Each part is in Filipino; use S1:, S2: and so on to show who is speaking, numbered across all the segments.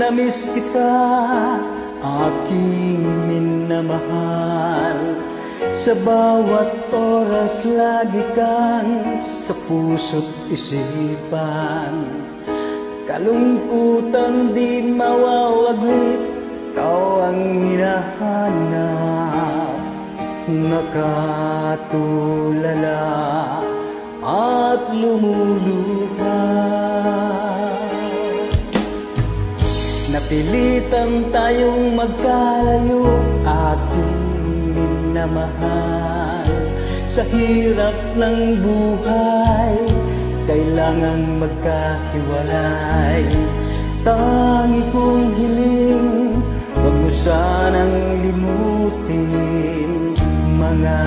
S1: na miss kita, aking minamahal. Sa bawat oras lagi kang sa puso't isipan. Kalungkutan di mawawaglit, ikaw ang hinahanap. Nakatulala at lumuluha. Napilitan tayong magkalayo, aking minamahal. Sa hirap ng buhay, kailangang magkahiwalay. Tangi kong hiling, wag mo sanang limutin mga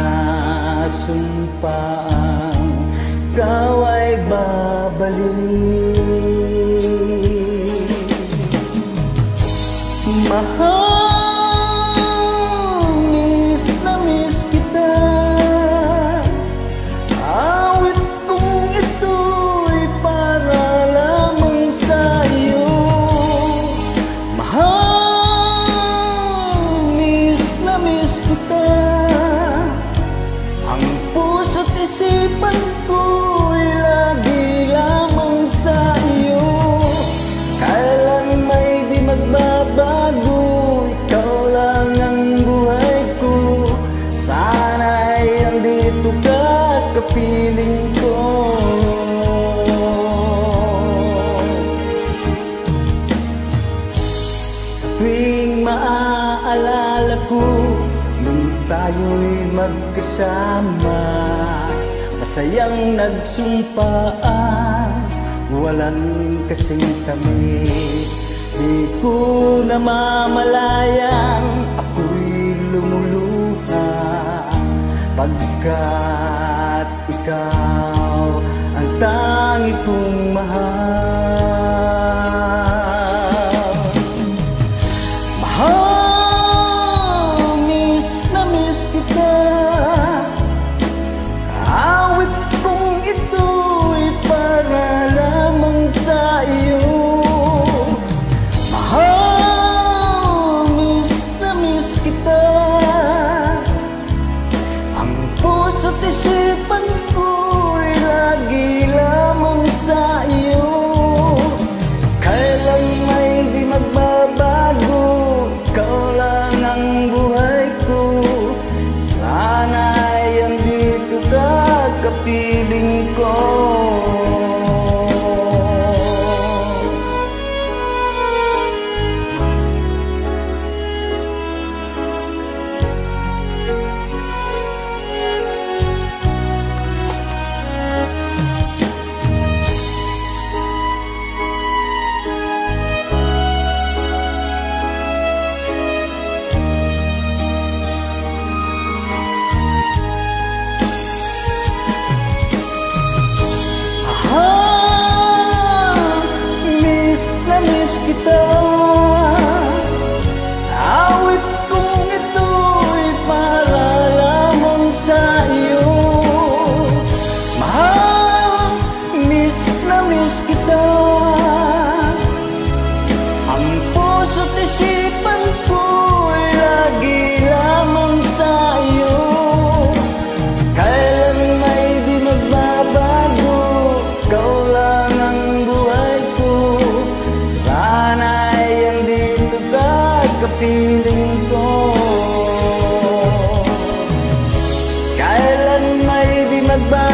S1: sumpaang ikaw ay babalik. Mahal, miss na miss kita. Awit kong ito'y para lamang sa'yo. Mahal, miss na miss kita. Ang puso't isipan ko'y lagi lamang sa iyo. Kailan may di magbabago, ikaw lang ang buhay ko. Sana'y andito ka, kapiling ko. Tuwing maaalala ko nung tayo'y magkasama, masayang nagsumpaan, walang kasing tamis. Di ko namamalayang ako'y lumuluha, pagkat ikaw ang tangi kong mahal. Mahal, miss na miss kita. Awit kong ito'y para lamang sa iyo. Mahal, miss na miss kita. Ang puso't isipan ko'y lagi lamang sa iyo. Kailan may di magbabago, ikaw lang ang buhay ko. Sana'y andito ka, kapiling ko. Miss kita. Awit kong ito'y para lamang sa iyo. Mahal, miss na miss kita. Ang puso't isipan ko'y lagi lamang sa iyo. Kailan may di magbabago, ikaw lang ang buhay ko. Sana'y andito ka, kapiling ko. Kailan may di magbabago,